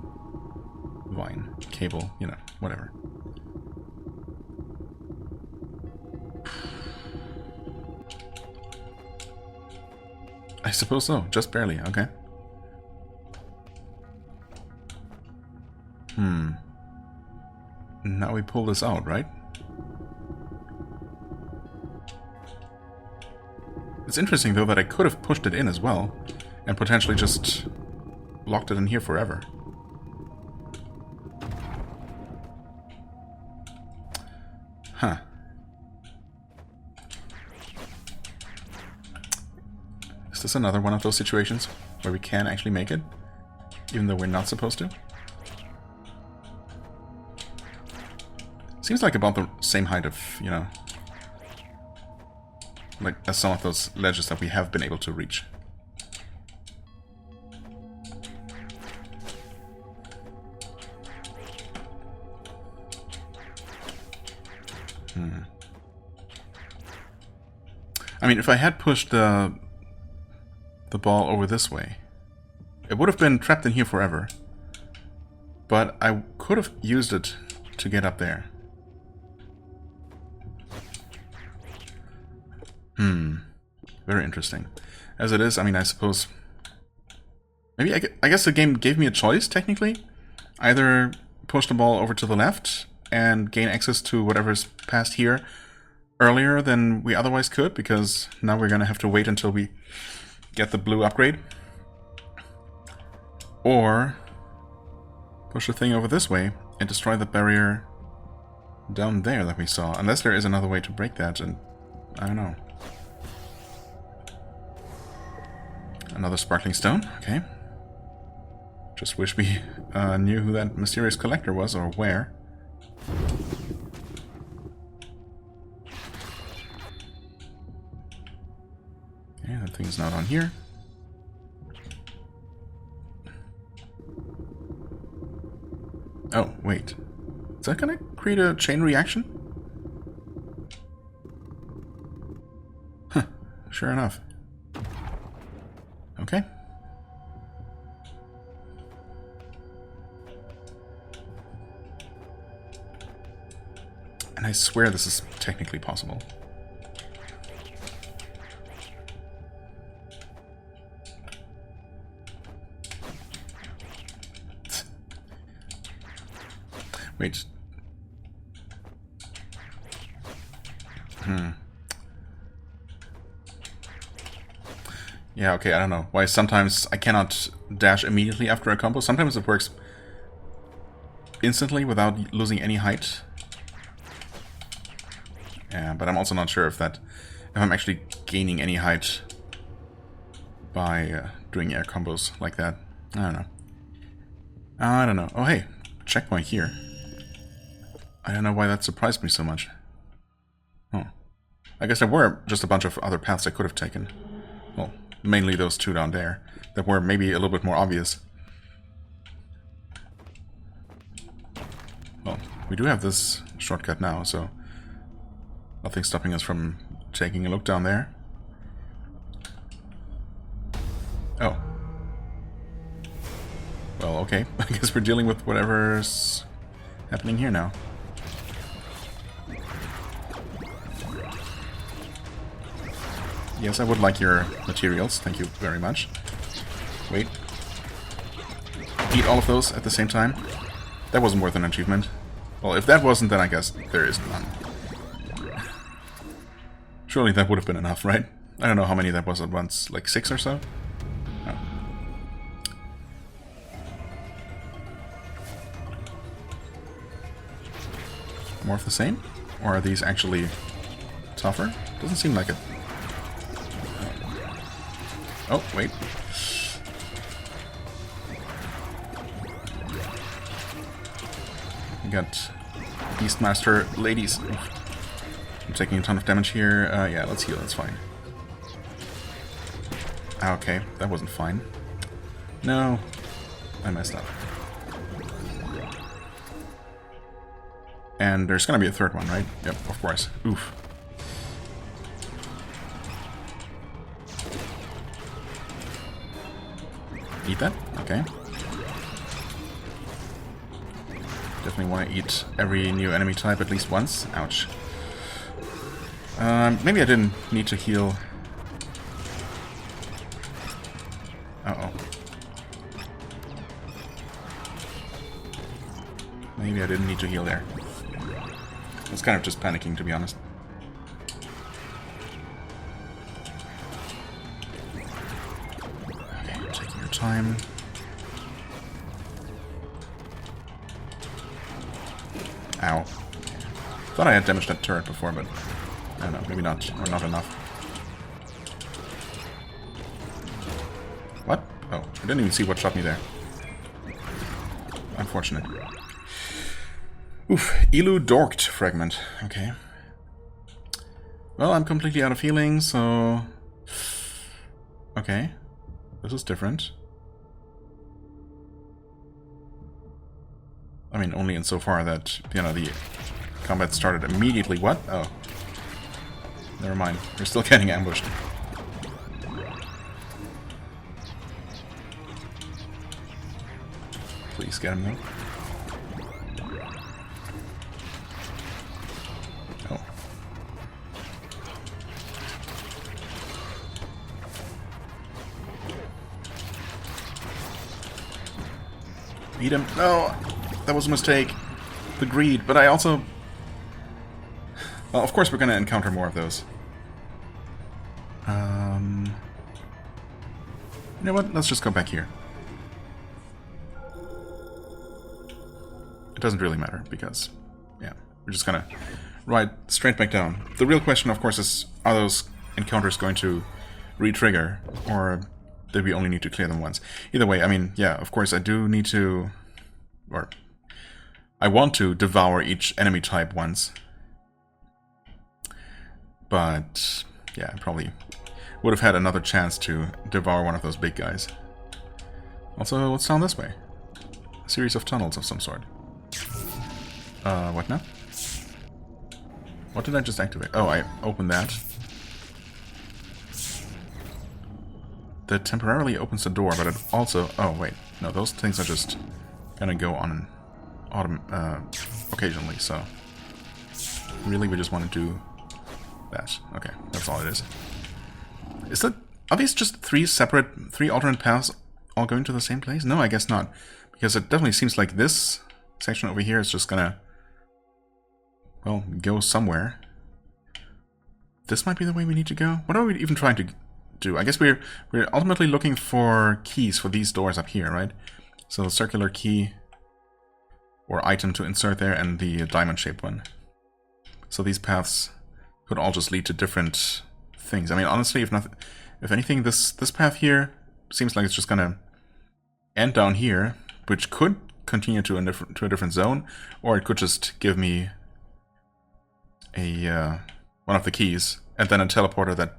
Vine, cable, you know, whatever. I suppose so, just barely, okay. Now we pull this out, right? It's interesting, though, that I could have pushed it in as well, and potentially just locked it in here forever. Huh. Is this another one of those situations where we can actually make it, even though we're not supposed to? Seems like about the same height of, you know, like as some of those ledges that we have been able to reach. I mean, if I had pushed the ball over this way, it would have been trapped in here forever. But I could have used it to get up there. Very interesting. As it is, I mean, I suppose... Maybe, I guess the game gave me a choice, technically. Either push the ball over to the left and gain access to whatever's past here earlier than we otherwise could, because now we're gonna have to wait until we get the blue upgrade. Or push the thing over this way and destroy the barrier down there that we saw. Unless there is another way to break that, and I don't know. Another sparkling stone, okay. Just wish we knew who that mysterious collector was, or where. Okay, that thing's not on here. Oh, wait. Is that gonna create a chain reaction? Huh, sure enough. Okay. And I swear this is technically possible. Wait. Yeah, okay, I don't know why sometimes I cannot dash immediately after a combo. Sometimes it works instantly without losing any height. Yeah, but I'm also not sure if that if I'm actually gaining any height by doing air combos like that. I don't know. I don't know. Oh, hey. Checkpoint here. I don't know why that surprised me so much. Oh. I guess there were just a bunch of other paths I could have taken. Well, mainly those two down there. That were maybe a little bit more obvious. Well, we do have this shortcut now, so... nothing's stopping us from taking a look down there. Oh. Well, okay. I guess we're dealing with whatever's happening here now. Yes, I would like your materials. Thank you very much. Wait. Eat all of those at the same time? That wasn't worth an achievement. Well, if that wasn't, then I guess there is none. Surely that would have been enough, right? I don't know how many that was at once. Like 6 or so? Oh. More of the same? Or are these actually tougher? Doesn't seem like it. Oh, wait. We got Beastmaster ladies. I'm taking a ton of damage here. Yeah, let's heal, that's fine. Okay, that wasn't fine. No, I messed up. And there's gonna be a third one, right? Yep, of course. Oof. Eat that? Okay. Definitely want to eat every new enemy type at least once. Ouch. Maybe I didn't need to heal. Uh-oh. Maybe I didn't need to heal there. I was kind of just panicking, to be honest. Okay, taking your time. Ow. Thought I had damaged that turret before, but I don't know, maybe not, or not enough. What? Oh, I didn't even see what shot me there. Unfortunate. Oof, Elu Dorked fragment. Okay. Well, I'm completely out of healing, so... Okay. This is different. I mean, only insofar that, you know, the combat started immediately. What? Oh. Never mind. We're still getting ambushed. Please get him, though. Oh. Eat him. No! That was a mistake. The greed. But I also... Well, of course we're going to encounter more of those. You know what? Let's just go back here. It doesn't really matter, because... Yeah, we're just gonna ride straight back down. The real question, of course, is... Are those encounters going to re-trigger? Or do we only need to clear them once? Either way, I mean, yeah, of course I do need to... Or... I want to devour each enemy type once. But... Yeah, I probably would have had another chance to devour one of those big guys. Also, what's down this way? A series of tunnels of some sort. What now? What did I just activate? Oh, I opened that. That temporarily opens the door, but it also... Oh, wait. No, those things are just gonna go on occasionally, so... Really, we just want to do that. Okay, that's all it is. Is that... Are these just three alternate paths all going to the same place? No, I guess not. Because it definitely seems like this section over here is just gonna... Well, go somewhere. This might be the way we need to go? What are we even trying to do? I guess we're ultimately looking for keys for these doors up here, right? So the circular key or item to insert there and the diamond-shaped one. So these paths could all just lead to different things. I mean, honestly, if anything, this path here seems like it's just gonna end down here, which could continue to a different zone, or it could just give me a one of the keys and then a teleporter that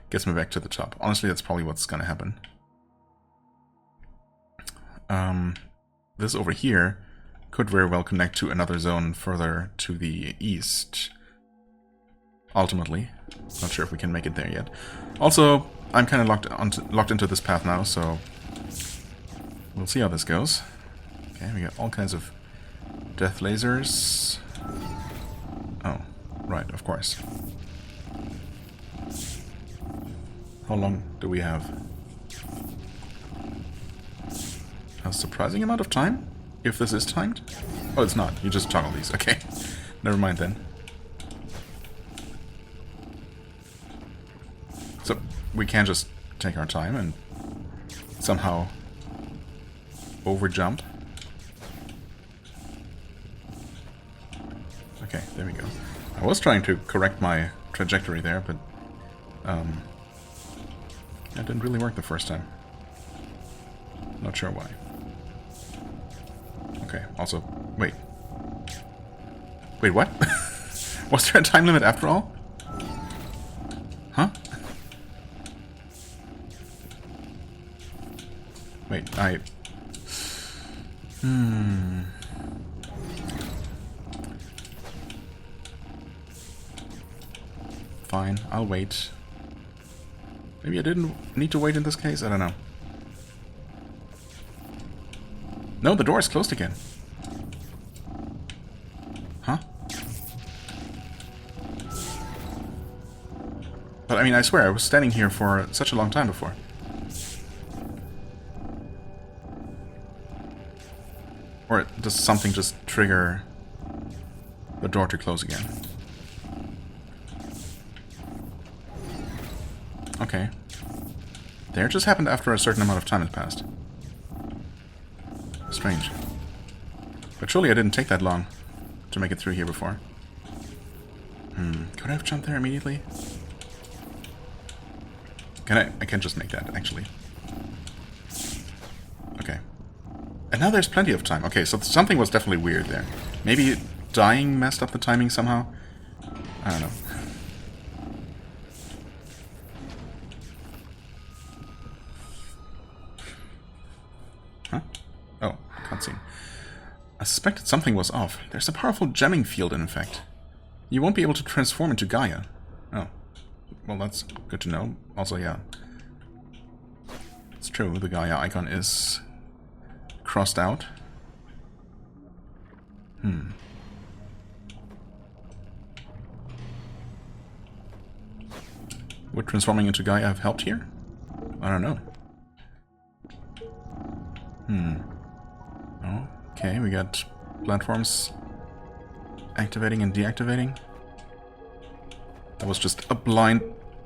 gets me back to the top. Honestly, that's probably what's gonna happen. This over here could very well connect to another zone further to the east. Ultimately, not sure if we can make it there yet. Also, I'm kind of locked into this path now, so we'll see how this goes. Okay, we got all kinds of death lasers. Oh, right, of course. How long do we have? A surprising amount of time, if this is timed. Oh, it's not. You just toggle these. Okay, never mind then. So we can just take our time and somehow overjump. Okay, there we go. I was trying to correct my trajectory there, but that didn't really work the first time. Not sure why. Okay, also, wait. Wait, what? Was there a time limit after all? Huh? Wait, Fine, I'll wait. Maybe I didn't need to wait in this case? I don't know. No, the door is closed again. Huh? But I mean, I swear, I was standing here for such a long time before. Or does something just trigger the door to close again? Okay. There just happened after a certain amount of time has passed. Strange. But surely I didn't take that long to make it through here before. Could I have jumped there immediately? I can just make that, actually. Okay. And now there's plenty of time. Okay, so something was definitely weird there. Maybe dying messed up the timing somehow? I don't know. Huh? Oh, cutscene. I suspected something was off. There's a powerful gemming field in effect. You won't be able to transform into Gaia. Oh. Well, that's good to know. Also, yeah. It's true, the Gaia icon is crossed out. Would transforming into Gaia have helped here? I don't know. Okay, we got platforms activating and deactivating. That was just a blind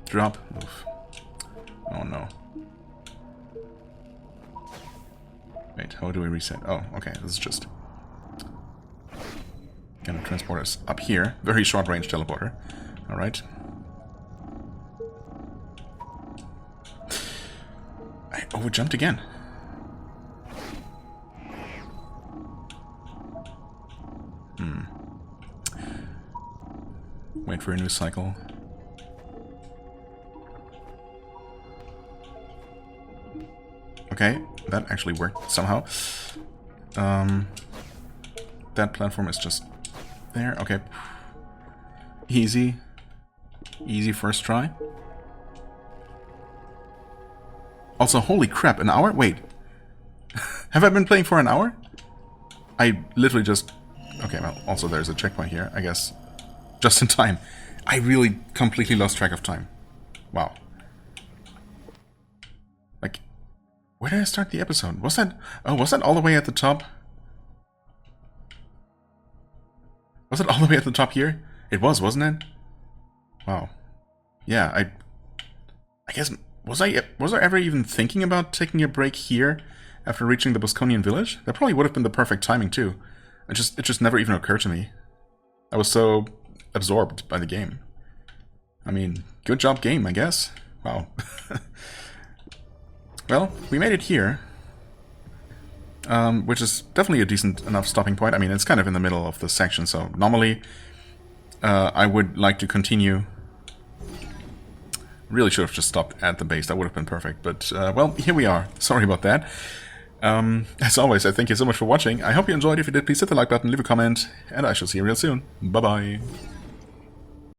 drop. Oof. Oh no. Wait, how do we reset? Oh, okay, this is just gonna transport us up here. Very short range teleporter. Alright. I overjumped again. Wait for a new cycle. Okay, that actually worked somehow. That platform is just there. Okay. Easy. Easy first try. Also, holy crap, an hour? Wait. Have I been playing for an hour? I literally just... Okay, well, also there's a checkpoint here, I guess. Just in time. I really completely lost track of time. Wow. Like, where did I start the episode? Was that... Oh, was that all the way at the top? Was it all the way at the top here? It was, wasn't it? Wow. Yeah, I guess... Was I ever even thinking about taking a break here after reaching the Bosconian village? That probably would have been the perfect timing, too. It just never even occurred to me. I was so absorbed by the game. I mean, good job game, I guess. Wow. Well, we made it here. Which is definitely a decent enough stopping point. I mean, it's kind of in the middle of the section, so normally I would like to continue. Really should have just stopped at the base, that would have been perfect. But, well, here we are. Sorry about that. As always, I thank you so much for watching. I hope you enjoyed. If you did, please hit the like button, leave a comment, and I shall see you real soon. Bye-bye.